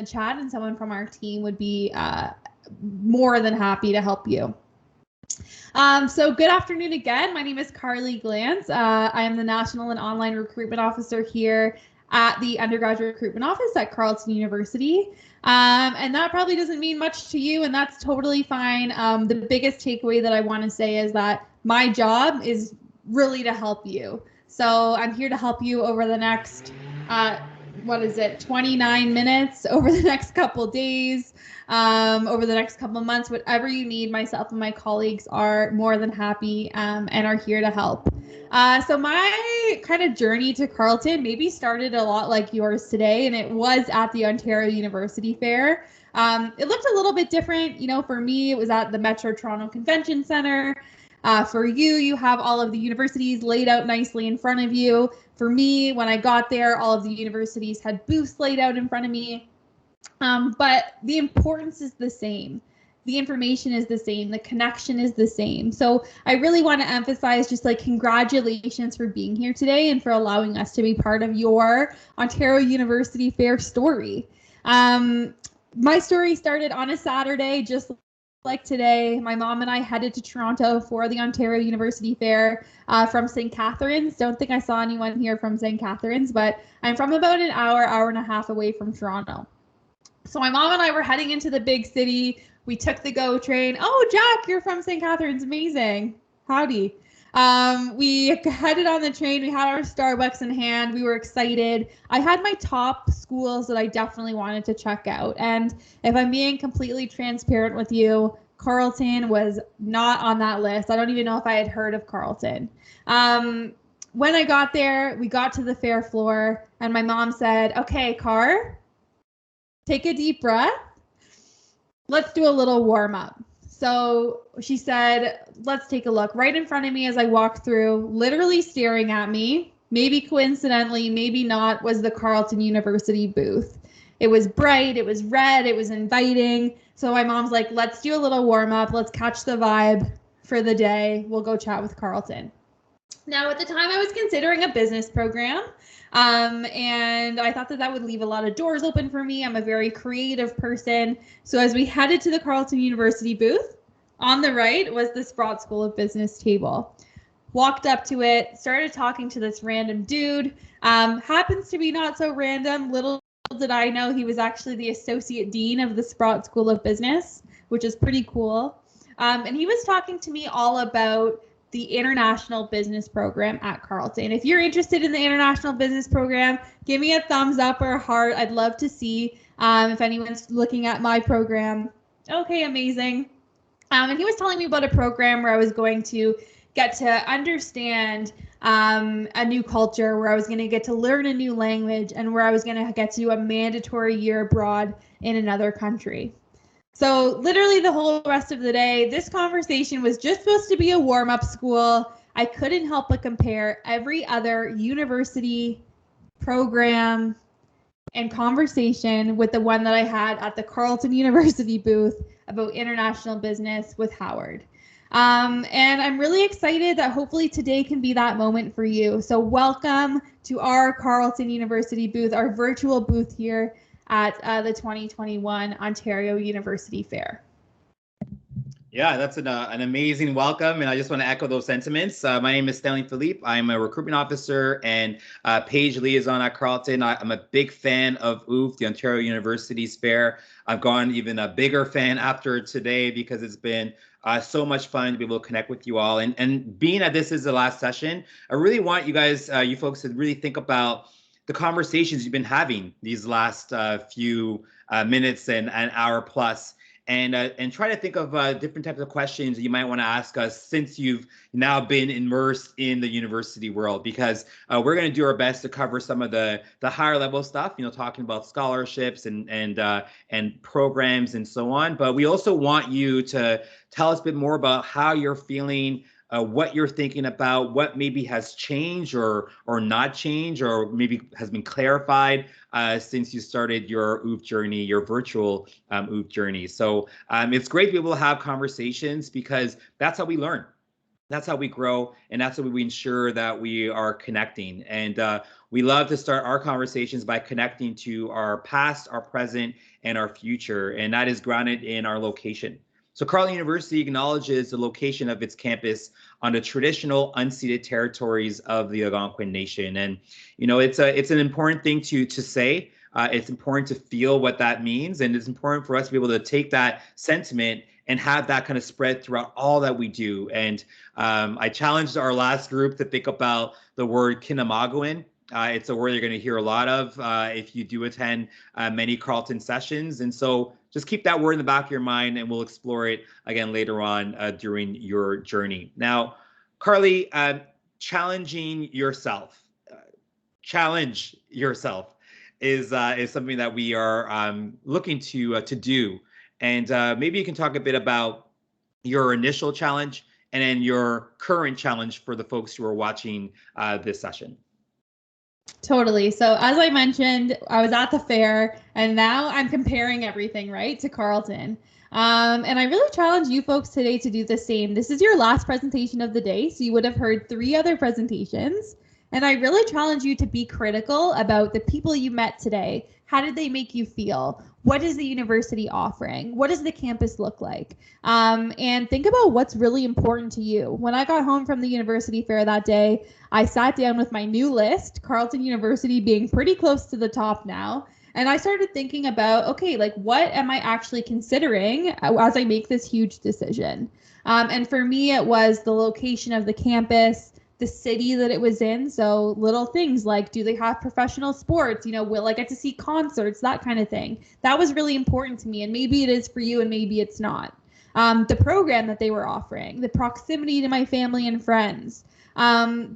chat, and someone from our team would be more than happy to help you. So good afternoon again. My name is Carly Glantz. I am the National and Online Recruitment Officer here at the Undergraduate Recruitment Office at Carleton University. And that probably doesn't mean much to you, and that's totally fine. The biggest takeaway that I want to say is that my job is really to help you. So I'm here to help you over the next 29 minutes, over the next couple days, over the next couple months, whatever you need. Myself and my colleagues are more than happy and are here to help. So my kind of journey to Carleton maybe started a lot like yours today, and it was at the Ontario University Fair. It looked a little bit different. For me, it was at the Metro Toronto Convention Centre. For you, you have all of the universities laid out nicely in front of you. For me, when I got there, all of the universities had booths laid out in front of me. But the importance is the same. The information is the same. The connection is the same. So I really want to emphasize just congratulations for being here today and for allowing us to be part of your Ontario University Fair story. My story started on a Saturday, just like today. My mom and I headed to Toronto for the Ontario University Fair from St. Catharines. Don't think I saw anyone here from St. Catharines, but I'm from about an hour and a half away from Toronto. So my mom and I were heading into the big city. We took the GO train. Oh, Jack, you're from St. Catharines. Amazing. Howdy. We headed on the train. We had our Starbucks in hand. We were excited. I had my top schools that I definitely wanted to check out. And if I'm being completely transparent with you, Carleton was not on that list. I don't even know if I had heard of Carleton. When I got there, we got to the fair floor and my mom said, okay, Car, take a deep breath. Let's do a little warm up. So she said, let's take a look. Right in front of me as I walked through, literally staring at me, maybe coincidentally, maybe not, was the Carleton University booth. It was bright, it was red, it was inviting. So my mom's like, let's do a little warm up. Let's catch the vibe for the day. We'll go chat with Carleton. Now, at the time, I was considering a business program, and I thought that would leave a lot of doors open for me. I'm a very creative person. So as we headed to the Carleton University booth, on the right was the Sprott School of Business table. Walked up to it, started talking to this random dude. Happens to be not so random. Little did I know he was actually the Associate Dean of the Sprott School of Business, which is pretty cool. And he was talking to me all about the International Business Program at Carleton. If you're interested in the International Business Program, give me a thumbs up or a heart. I'd love to see if anyone's looking at my program. Okay, amazing. And he was telling me about a program where I was going to get to understand a new culture, where I was going to get to learn a new language, and where I was going to get to do a mandatory year abroad in another country. So literally the whole rest of the day, this conversation was just supposed to be a warm-up school. I couldn't help but compare every other university program and conversation with the one that I had at the Carleton University booth about international business with Howard. And I'm really excited that hopefully today can be that moment for you. So welcome to our Carleton University booth, our virtual booth here at the 2021 Ontario University Fair. Yeah, that's an amazing welcome, and I just want to echo those sentiments. My name is Stanley Philippe. I'm a recruitment officer and page liaison at Carleton. I'm a big fan of OUF, the Ontario University's Fair. I've gone even a bigger fan after today because it's been so much fun to be able to connect with you all. And being that this is the last session, I really want you guys, you folks, to really think about the conversations you've been having these last few minutes and an hour plus, and try to think of different types of questions you might want to ask us since you've now been immersed in the university world, because we're going to do our best to cover some of the higher level stuff, talking about scholarships and programs and so on. But we also want you to tell us a bit more about how you're feeling, what you're thinking about, what maybe has changed or not changed, or maybe has been clarified since you started your OUF journey, your virtual OUF journey. So it's great to be able to have conversations, because that's how we learn. That's how we grow, and that's how we ensure that we are connecting. And we love to start our conversations by connecting to our past, our present, and our future, and that is grounded in our location. So Carleton University acknowledges the location of its campus on the traditional unceded territories of the Algonquin Nation, and it's an important thing to say. It's important to feel what that means, and it's important for us to be able to take that sentiment and have that kind of spread throughout all that we do. And I challenged our last group to think about the word Kinamaguan. It's a word you're going to hear a lot of if you do attend many Carleton sessions. And so just keep that word in the back of your mind, and we'll explore it again later on during your journey. Now, Carly, challenging yourself. Challenge yourself is something that we are looking to do. And maybe you can talk a bit about your initial challenge and then your current challenge for the folks who are watching this session. Totally. So as I mentioned, I was at the fair and now I'm comparing everything, right, to Carleton. And I really challenge you folks today to do the same. This is your last presentation of the day, so you would have heard 3 other presentations. And I really challenge you to be critical about the people you met today. How did they make you feel? What is the university offering? What does the campus look like? And think about what's really important to you. When I got home from the university fair that day, I sat down with my new list, Carleton University being pretty close to the top now. And I started thinking about, okay, like what am I actually considering as I make this huge decision? And for me, it was the location of the campus, the city that it was in. So little things like, do they have professional sports? Will I get to see concerts? That kind of thing. That was really important to me. And maybe it is for you and maybe it's not. The program that they were offering, the proximity to my family and friends.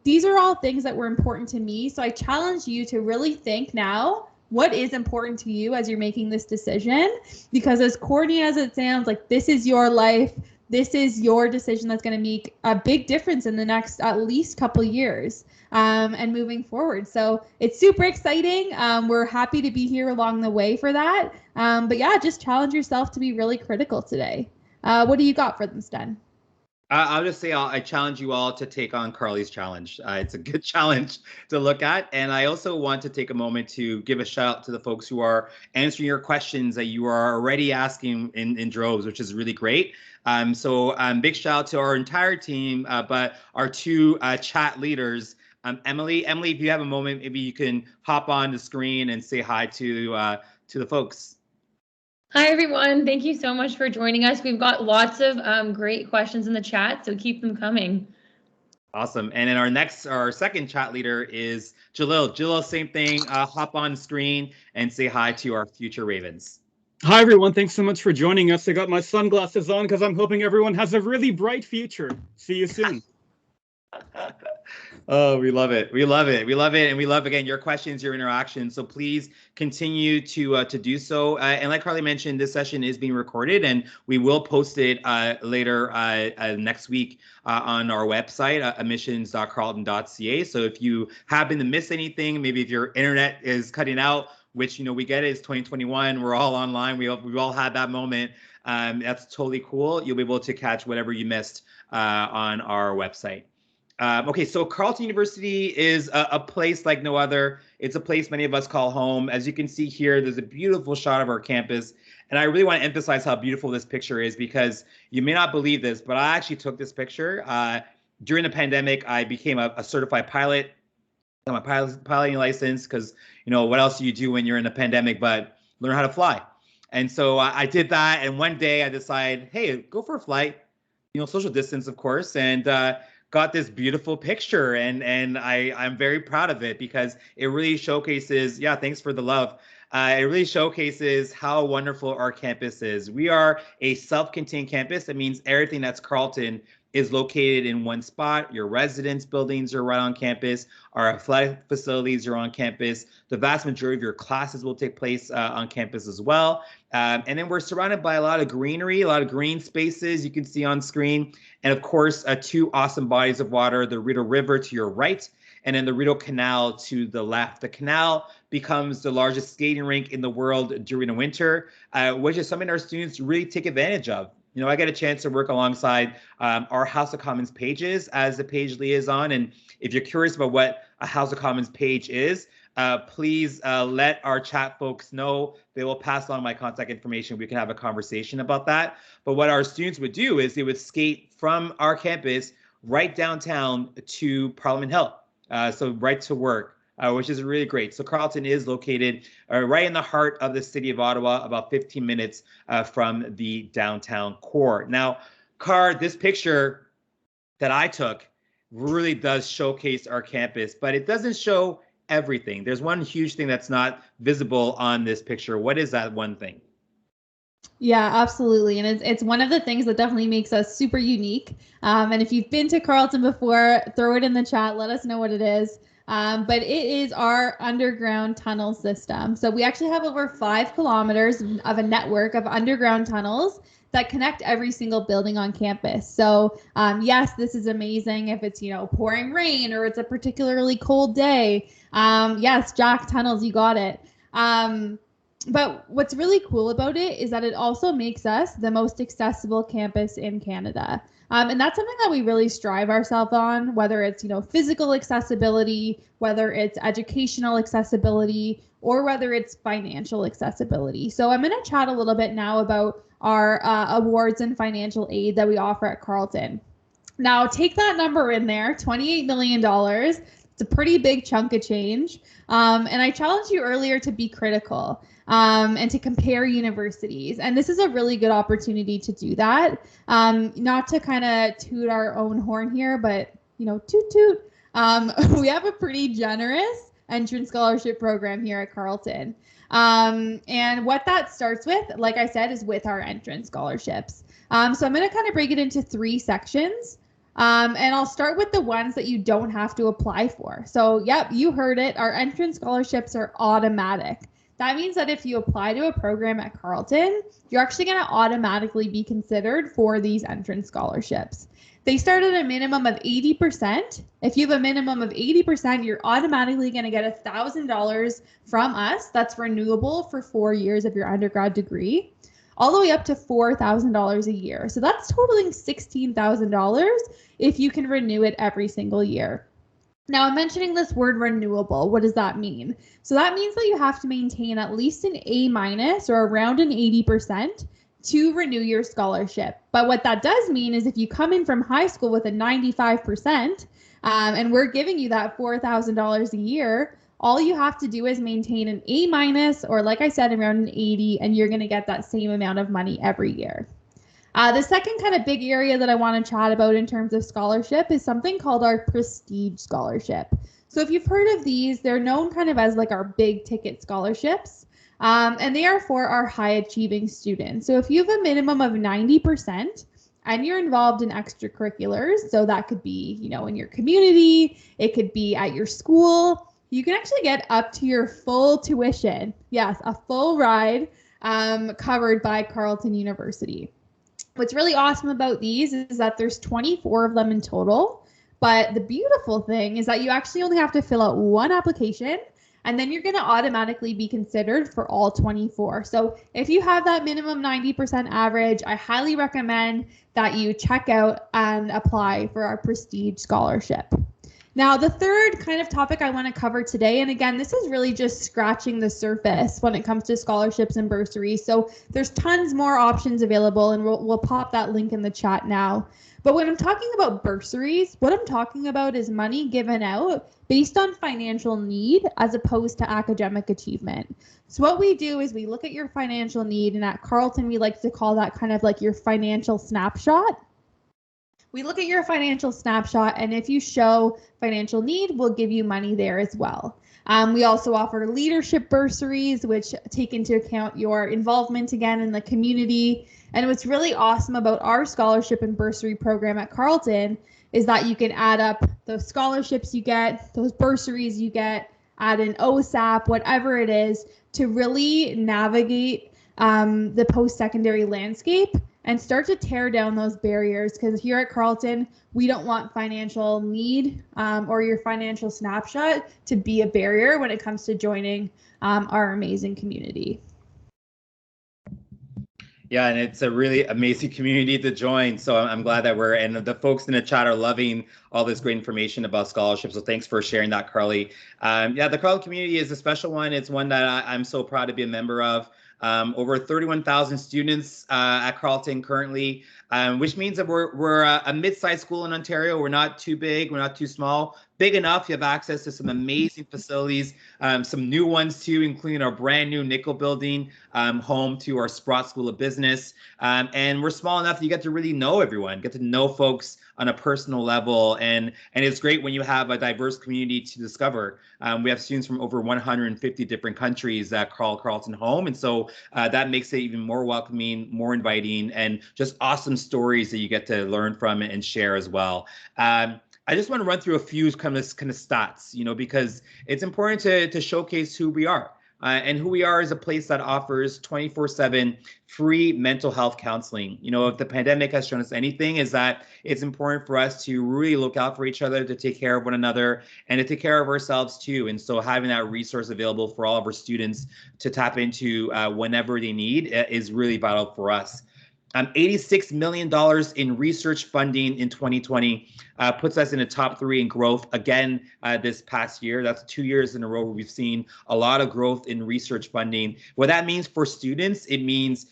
These are all things that were important to me. So I challenge you to really think now, what is important to you as you're making this decision? Because as corny as it sounds, like this is your life. This is your decision that's going to make a big difference in the next at least couple years and moving forward. So it's super exciting. We're happy to be here along the way for that. But yeah, just challenge yourself to be really critical today. What do you got for them, Sten? I'll just say I challenge you all to take on Carly's challenge. It's a good challenge to look at. And I also want to take a moment to give a shout out to the folks who are answering your questions that you are already asking in droves, which is really great. So big shout out to our entire team, but our 2 chat leaders. Emily, if you have a moment, maybe you can hop on the screen and say hi to the folks. Hi, everyone. Thank you so much for joining us. We've got lots of great questions in the chat, so keep them coming. Awesome. And then our second chat leader is Jalil. Jalil, same thing. Hop on screen and say hi to our future Ravens. Hi, everyone. Thanks so much for joining us. I got my sunglasses on because I'm hoping everyone has a really bright future. See you soon. Oh, we love it. We love it. We love it. And we love, again, your questions, your interactions. So please continue to do so. And like Carly mentioned, this session is being recorded and we will post it later next week on our website, admissions.carleton.ca. So if you happen to miss anything, maybe if your internet is cutting out, which, we get it, it's 2021. We're all online. We've all had that moment. That's totally cool. You'll be able to catch whatever you missed on our website. Okay, so Carleton University is a place like no other. It's a place many of us call home. As you can see here, there's a beautiful shot of our campus. And I really want to emphasize how beautiful this picture is because you may not believe this, but I actually took this picture. During the pandemic, I became a certified pilot. I got my piloting license because, what else do you do when you're in a pandemic but learn how to fly? And so I did that. And one day I decided, hey, go for a flight, social distance, of course. And got this beautiful picture and I'm very proud of it because it really showcases, thanks for the love. It really showcases how wonderful our campus is. We are a self-contained campus. That means everything that's Carleton is located in one spot. Your residence buildings are right on campus. Our athletic facilities are on campus. The vast majority of your classes will take place on campus as well. And then we're surrounded by a lot of greenery, a lot of green spaces you can see on screen. And of course, 2 awesome bodies of water, the Rideau River to your right, and then the Rideau Canal to the left. The canal becomes the largest skating rink in the world during the winter, which is something our students really take advantage of. I get a chance to work alongside our House of Commons pages as the page liaison. And if you're curious about what a House of Commons page is, please let our chat folks know. They will pass along my contact information. We can have a conversation about that. But what our students would do is they would skate from our campus right downtown to Parliament Hill. So right to work, which is really great. So Carleton is located right in the heart of the city of Ottawa, about 15 minutes from the downtown core. Now, this picture that I took really does showcase our campus, but it doesn't show everything. There's one huge thing that's not visible on this picture. What is that one thing? Yeah, absolutely. And it's one of the things that definitely makes us super unique. And if you've been to Carleton before, throw it in the chat. Let us know what it is. But it is our underground tunnel system. So we actually have over 5 kilometers of a network of underground tunnels that connect every single building on campus. So yes, this is amazing if it's, pouring rain or it's a particularly cold day. Yes, Jack Tunnels, you got it. But what's really cool about it is that it also makes us the most accessible campus in Canada. And that's something that we really strive ourselves on, whether it's, physical accessibility, whether it's educational accessibility, or whether it's financial accessibility. So I'm going to chat a little bit now about our awards and financial aid that we offer at Carleton. Now, take that number in there, $28 million. It's a pretty big chunk of change. And I challenged you earlier to be critical and to compare universities. And this is a really good opportunity to do that. Not to kind of toot our own horn here, but, toot toot. We have a pretty generous entrance scholarship program here at Carleton. And what that starts with, like I said, is with our entrance scholarships. So I'm going to kind of break it into 3 sections. And I'll start with the ones that you don't have to apply for. So, yep, you heard it. Our entrance scholarships are automatic. That means that if you apply to a program at Carleton, you're actually going to automatically be considered for these entrance scholarships. They start at a minimum of 80%. If you have a minimum of 80%, you're automatically going to get $1,000 from us. That's renewable for 4 years of your undergrad degree, all the way up to $4,000 a year. So that's totaling $16,000 if you can renew it every single year. Now, I'm mentioning this word renewable. What does that mean? So that means that you have to maintain at least an A- or around an 80% to renew your scholarship. But what that does mean is if you come in from high school with a 95%, and we're giving you that $4,000 a year, all you have to do is maintain an A- or, like I said, around an 80, and you're going to get that same amount of money every year. The second kind of big area that I want to chat about in terms of scholarship is something called our Prestige Scholarship. So if you've heard of these, they're known kind of as like our big ticket scholarships, and they are for our high achieving students. So if you have a minimum of 90% and you're involved in extracurriculars, so that could be, in your community, it could be at your school, you can actually get up to your full tuition. Yes, a full ride covered by Carleton University. What's really awesome about these is that there's 24 of them in total. But the beautiful thing is that you actually only have to fill out one application, and then you're going to automatically be considered for all 24. So if you have that minimum 90% average, I highly recommend that you check out and apply for our Prestige Scholarship. Now, the third kind of topic I want to cover today, and again, this is really just scratching the surface when it comes to scholarships and bursaries. So there's tons more options available, and we'll pop that link in the chat now. But when I'm talking about bursaries, what I'm talking about is money given out based on financial need as opposed to academic achievement. So what we do is we look at your financial need, and at Carleton, we like to call that kind of like your financial snapshot. We look at your financial snapshot, and if you show financial need, we'll give you money there as well. We also offer leadership bursaries, which take into account your involvement again in the community. And what's really awesome about our scholarship and bursary program at Carleton is that you can add up those scholarships you get, those bursaries you get, add an OSAP, whatever it is, to really navigate the post-secondary landscape and start to tear down those barriers, because here at Carleton, we don't want financial need or your financial snapshot to be a barrier when it comes to joining our amazing community. Yeah, and it's a really amazing community to join. So I'm glad that and the folks in the chat are loving all this great information about scholarships. So thanks for sharing that, Carly. Yeah, the Carleton community is a special one. It's one that I'm so proud to be a member of. Over 31,000 students at Carleton currently, which means that we're a mid-sized school in Ontario. We're not too big, we're not too small. Big enough, you have access to some amazing facilities, some new ones too, including our brand new Nickel building, home to our Sprott School of Business. And we're small enough that you get to really know everyone, get to know folks on a personal level. And it's great when you have a diverse community to discover. We have students from over 150 different countries that call Carleton home. And so that makes it even more welcoming, more inviting, and just awesome stories that you get to learn from and share as well. I just want to run through a few kind of stats, because it's important to showcase who we are. And who we are is a place that offers 24/7 free mental health counseling. If the pandemic has shown us anything, is that it's important for us to really look out for each other, to take care of one another, and to take care of ourselves too. And so having that resource available for all of our students to tap into whenever they need is really vital for us. $86 million in research funding in 2020 puts us in the top 3 in growth again this past year. That's 2 years in a row where we've seen a lot of growth in research funding. What that means for students, it means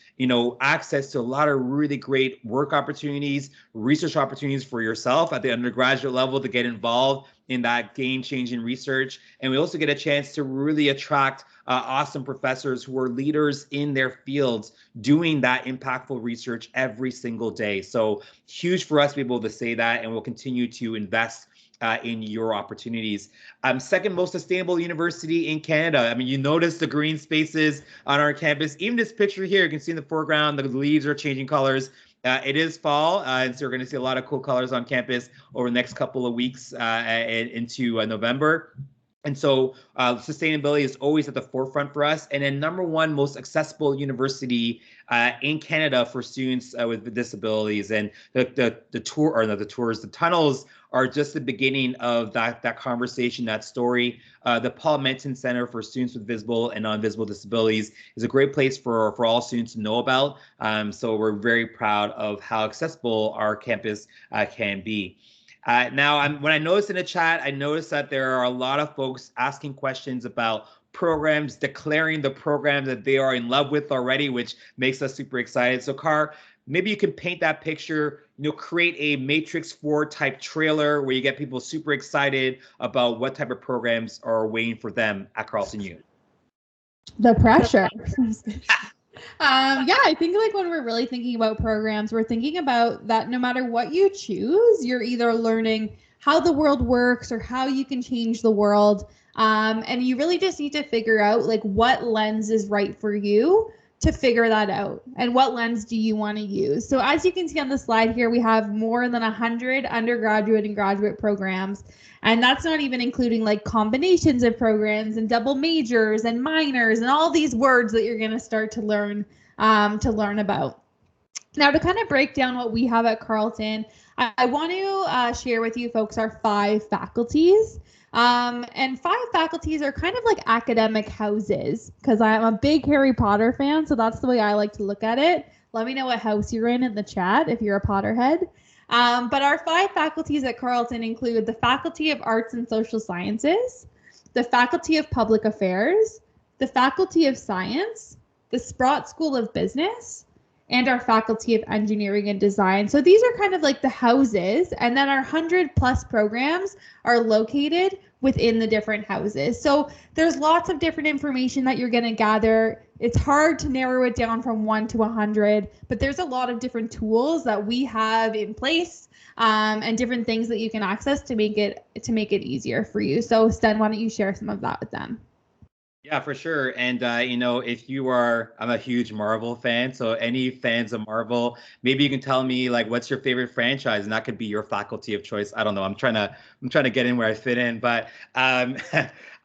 access to a lot of really great work opportunities, research opportunities for yourself at the undergraduate level to get involved in that game-changing research. And we also get a chance to really attract awesome professors who are leaders in their fields doing that impactful research every single day. So huge for us to be able to say that, and we'll continue to invest in your opportunities. Second most sustainable university in Canada. I mean, you notice the green spaces on our campus. Even this picture here, you can see in the foreground, the leaves are changing colors. It is fall, and so we're going to see a lot of cool colors on campus over the next couple of weeks into November. And so sustainability is always at the forefront for us. And then #1 most accessible university in Canada for students with disabilities. And the tunnels are just the beginning of that conversation, that story. The Paul Menton Center for Students with Visible and Non-Visible Disabilities is a great place for all students to know about. So we're very proud of how accessible our campus can be. Now, when I noticed in the chat, I noticed that there are a lot of folks asking questions about programs, declaring the programs that they are in love with already, which makes us super excited. So, Car, maybe you can paint that picture, create a Matrix 4 type trailer where you get people super excited about what type of programs are waiting for them at Carleton U. The pressure. Yeah, I think when we're really thinking about programs, we're thinking about that no matter what you choose, you're either learning how the world works or how you can change the world. And you really just need to figure out what lens is right for you to figure that out. And what lens do you want to use? So as you can see on the slide here, we have more than 100 undergraduate and graduate programs. And that's not even including combinations of programs and double majors and minors and all these words that you're going to start to learn about. Now, to kind of break down what we have at Carleton, I want to share with you folks our 5 faculties. And 5 faculties are kind of like academic houses, because I'm a big Harry Potter fan, so that's the way I like to look at it. Let me know what house you're in the chat if you're a Potterhead. But our 5 faculties at Carleton include the Faculty of Arts and Social Sciences, the Faculty of Public Affairs, the Faculty of Science, the Sprott School of Business, and our Faculty of Engineering and Design. So these are kind of like the houses, and then our 100+ programs are located within the different houses. So there's lots of different information that you're going to gather. It's hard to narrow it down from 1 to 100, but there's a lot of different tools that we have in place and different things that you can access to make it easier for you. So Sten, why don't you share some of that with them? Yeah, for sure. And, if you are, I'm a huge Marvel fan. So any fans of Marvel, maybe you can tell me what's your favorite franchise, and that could be your faculty of choice. I don't know. I'm trying to get in where I fit in. But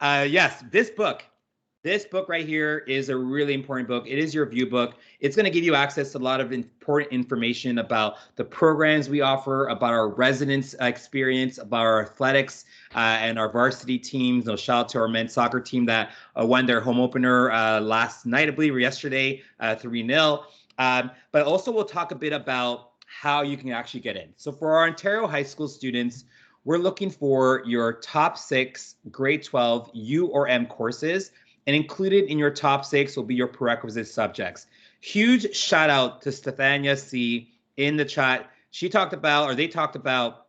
yes, this book right here is a really important book. It is your view book. It's going to give you access to a lot of important information about the programs we offer, about our residence experience, about our athletics and our varsity teams. Shout out to our men's soccer team that won their home opener last night, I believe, or yesterday, 3-0. But also we'll talk a bit about how you can actually get in. So for our Ontario high school students, we're looking for your top 6 grade 12 U or M courses, and included in your top 6 will be your prerequisite subjects. Huge shout out to Stefania C in the chat. She talked about, or they talked about,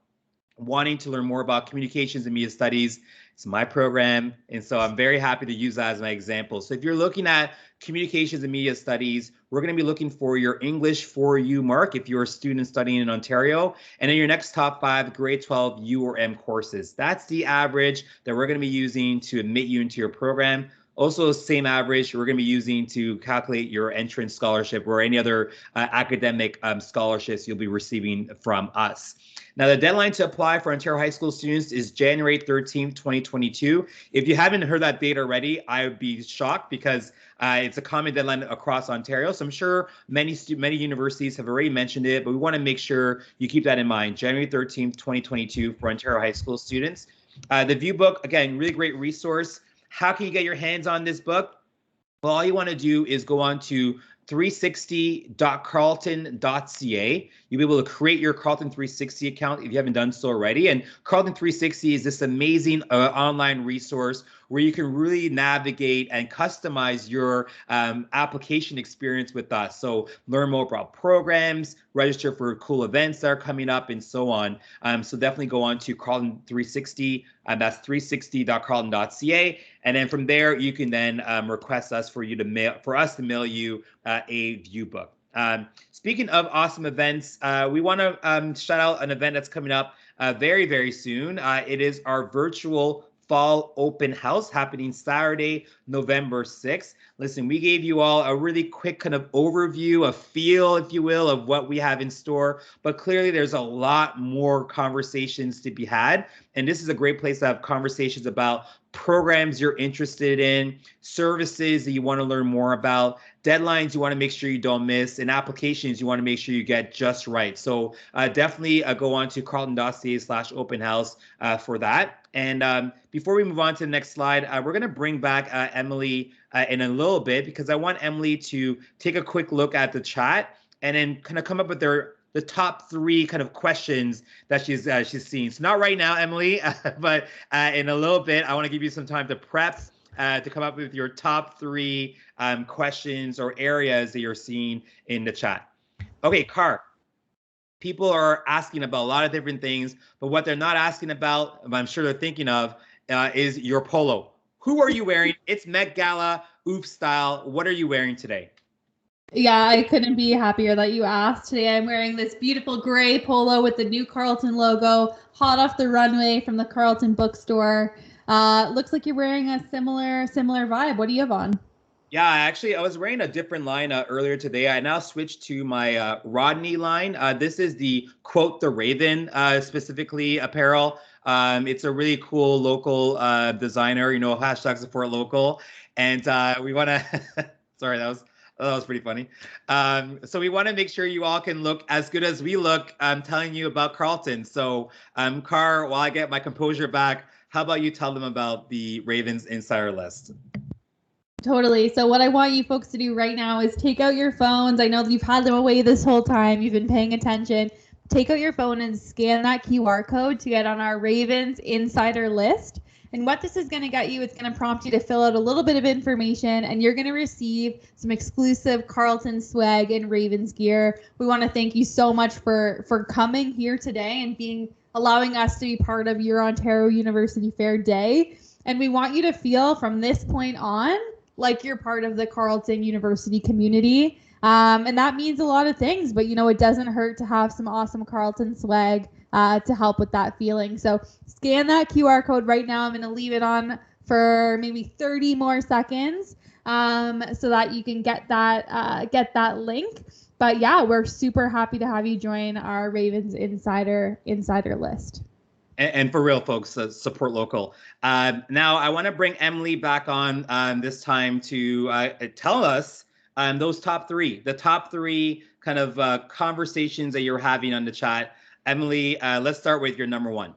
wanting to learn more about communications and media studies. It's my program, and so I'm very happy to use that as my example. So if you're looking at communications and media studies, we're going to be looking for your English 4U mark if you're a student studying in Ontario, and then your next top 5 grade 12 U or M courses. That's the average that we're going to be using to admit you into your program. Also, same average we're going to be using to calculate your entrance scholarship or any other academic scholarships you'll be receiving from us. Now, the deadline to apply for Ontario high school students is January 13th, 2022. If you haven't heard that date already, I would be shocked because it's a common deadline across Ontario. So I'm sure many universities have already mentioned it, but we want to make sure you keep that in mind. January 13th, 2022 for Ontario high school students. The View book, again, really great resource. How can you get your hands on this book? Well, all you want to do is go on to 360.carleton.ca. You'll be able to create your Carleton 360 account if you haven't done so already. And Carleton 360 is this amazing online resource where you can really navigate and customize your application experience with us. So learn more about programs, register for cool events that are coming up, and so on. So definitely go on to Carleton 360. That's 360.carleton.ca. And then from there, you can then request us for us to mail you a View book. Speaking of awesome events, we want to shout out an event that's coming up very, very soon. It is our virtual Fall Open House happening Saturday, November 6th. Listen, we gave you all a really quick kind of overview, a feel, if you will, of what we have in store, but clearly there's a lot more conversations to be had. And this is a great place to have conversations about programs you're interested in, services that you want to learn more about, deadlines you want to make sure you don't miss, and applications you want to make sure you get just right. So definitely go on to carleton.ca/open house for that. And before we move on to the next slide, we're going to bring back Emily in a little bit, because I want Emily to take a quick look at the chat and then kind of come up with the top 3 kind of questions that she's seen. So not right now, Emily, but in a little bit, I want to give you some time to prep to come up with your top 3 questions or areas that you're seeing in the chat. Okay, Car. People are asking about a lot of different things, but what they're not asking about, I'm sure they're thinking of, is your polo. Who are you wearing? It's Met Gala, OUF style. What are you wearing today? Yeah, I couldn't be happier that you asked. Today I'm wearing this beautiful gray polo with the new Carleton logo, hot off the runway from the Carleton bookstore. Looks like you're wearing a similar vibe. What do you have on? Yeah, actually, I was wearing a different line earlier today. I now switched to my Rodney line. This is the Quote the Raven specifically apparel. It's a really cool local designer, hashtag support local. And we want to, sorry, that was pretty funny. So we want to make sure you all can look as good as we look. I'm telling you about Carleton. So Car, while I get my composure back, how about you tell them about the Ravens Insider List? Totally. So what I want you folks to do right now is take out your phones. I know that you've had them away this whole time. You've been paying attention. Take out your phone and scan that QR code to get on our Ravens Insider List. And what this is going to get you, it's going to prompt you to fill out a little bit of information, and you're going to receive some exclusive Carleton swag and Ravens gear. We want to thank you so much for coming here today and allowing us to be part of your Ontario University Fair Day. And we want you to feel from this point on like you're part of the Carleton University community. And that means a lot of things, but it doesn't hurt to have some awesome Carleton swag to help with that feeling. So scan that QR code right now. I'm going to leave it on for maybe 30 more seconds so that you can get that link. But yeah, we're super happy to have you join our Ravens Insider List. And for real, folks, support local. Now, I want to bring Emily back on this time to tell us the top 3 kind of conversations that you're having on the chat. Emily, let's start with your number 1.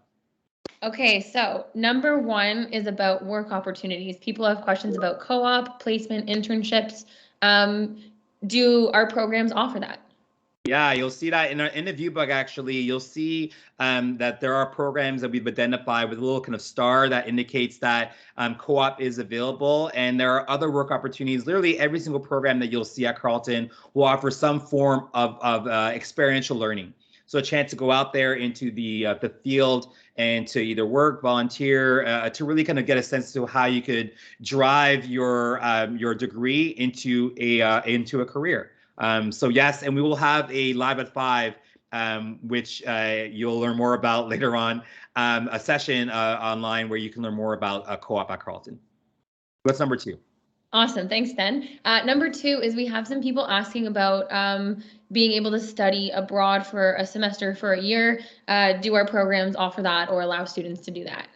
Okay, so number 1 is about work opportunities. People have questions about co-op, placement, internships. do our programs offer that? Yeah, you'll see that in the view bug. Actually, you'll see that there are programs that we've identified with a little kind of star that indicates that co-op is available, and there are other work opportunities. Literally every single program that you'll see at Carleton will offer some form of experiential learning. So a chance to go out there into the field and to either work, volunteer, to really kind of get a sense of how you could drive your degree into a career. So yes, and we will have a Live at 5, which you'll learn more about later on, a session online where you can learn more about co-op at Carleton. What's number 2? Awesome. Thanks, Den. Number 2 is we have some people asking about being able to study abroad for a semester, for a year. Do our programs offer that or allow students to do that?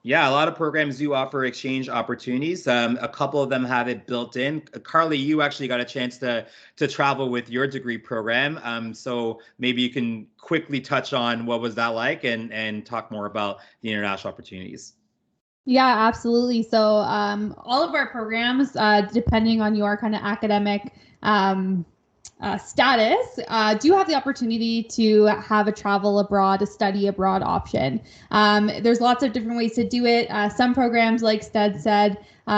Yeah, a lot of programs do offer exchange opportunities. A couple of them have it built in. Carly, you actually got a chance to travel with your degree program. So maybe you can quickly touch on what was that like and talk more about the international opportunities. Yeah, absolutely. So all of our programs, depending on your kind of academic status, do have the opportunity to have a travel abroad, a study abroad option. There's lots of different ways to do it. Some programs, like Stead said,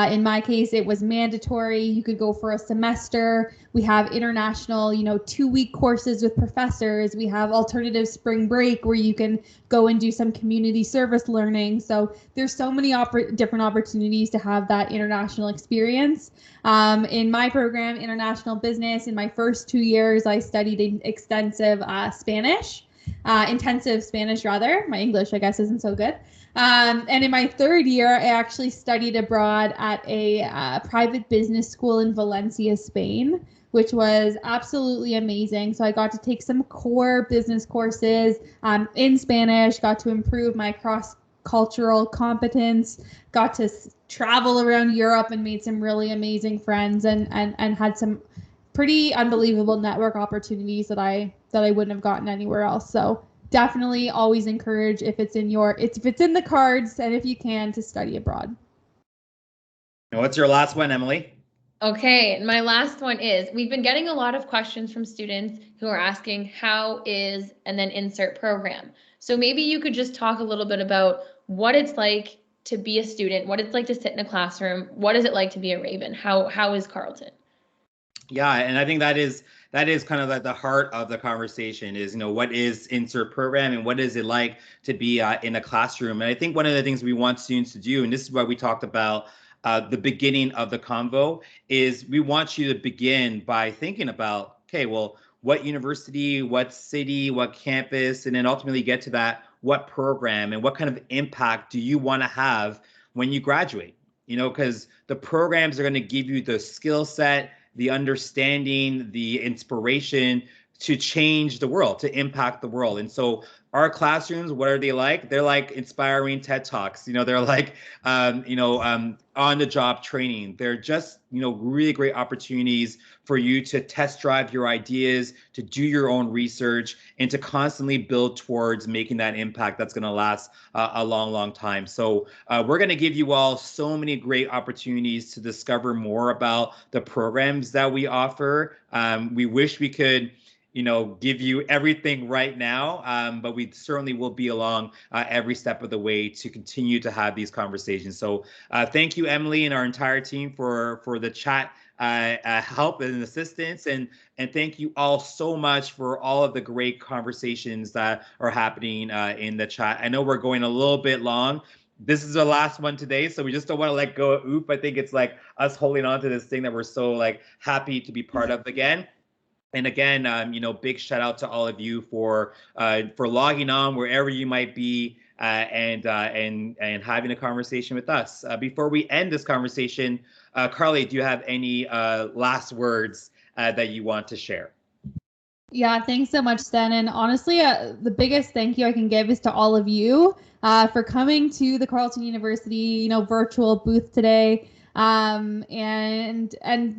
in my case, it was mandatory. You could go for a semester. We have international, 2-week courses with professors. We have alternative spring break where you can go and do some community service learning. So there's so many different opportunities to have that international experience. In my program, International Business, in my first 2 years, I studied extensive Spanish, intensive Spanish rather. My English, I guess, isn't so good. And in my 3rd year, I actually studied abroad at a private business school in Valencia, Spain, which was absolutely amazing. So I got to take some core business courses in Spanish, got to improve my cross-cultural competence, got to travel around Europe and made some really amazing friends and had some pretty unbelievable network opportunities that I wouldn't have gotten anywhere else. So definitely always encourage, if it's in the cards and if you can, to study abroad. And what's your last one, Emily? Okay, and my last one is, we've been getting a lot of questions from students who are asking how is, and then insert program. So maybe you could just talk a little bit about what it's like to be a student, what it's like to sit in a classroom, what is it like to be a Raven? How is Carleton? Yeah, and I think that is kind of like the heart of the conversation is, what is insert program and what is it like to be in a classroom? And I think one of the things we want students to do, and this is what we talked about the beginning of the convo, is we want you to begin by thinking about, okay, well, what university, what city, what campus, and then ultimately get to that, what program and what kind of impact do you want to have when you graduate? Because the programs are going to give you the skill set, the understanding, the inspiration to change the world, to impact the world. And so our classrooms, what are they like? They're like inspiring TED Talks. They're like, on-the-job training. They're just, really great opportunities for you to test drive your ideas, to do your own research, and to constantly build towards making that impact that's going to last a long, long time. So we're going to give you all so many great opportunities to discover more about the programs that we offer. We wish we could give you everything right now, but we certainly will be along every step of the way to continue to have these conversations. So thank you, Emily, and our entire team for the chat help and assistance, and thank you all so much for all of the great conversations that are happening in the chat. I know we're going a little bit long. This is the last one today, so we just don't want to let go of OUF. I think it's like us holding on to this thing that we're so happy to be part of again. And again, big shout out to all of you for logging on wherever you might be and having a conversation with us. Before we end this conversation, Carly, do you have any last words that you want to share? Yeah, thanks so much, Sten. And honestly, the biggest thank you I can give is to all of you for coming to the Carleton University, virtual booth today. and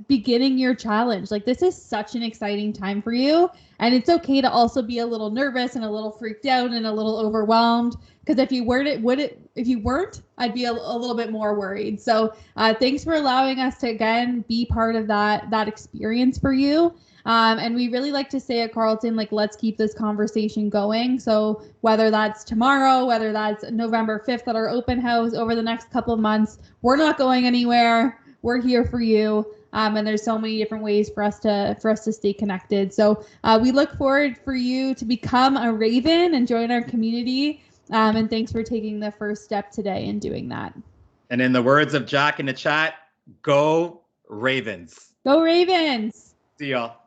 beginning your challenge. Like, this is such an exciting time for you, and it's okay to also be a little nervous and a little freaked out and a little overwhelmed, because if you weren't, I'd be a little bit more worried. So thanks for allowing us to again be part of that experience for you. And we really like to say at Carleton, like, let's keep this conversation going. So whether that's tomorrow, whether that's November 5th at our open house, over the next couple of months, we're not going anywhere. We're here for you. And there's so many different ways for us to stay connected. So we look forward for you to become a Raven and join our community. And thanks for taking the first step today in doing that. And in the words of Jack in the chat, go Ravens. Go Ravens. See y'all.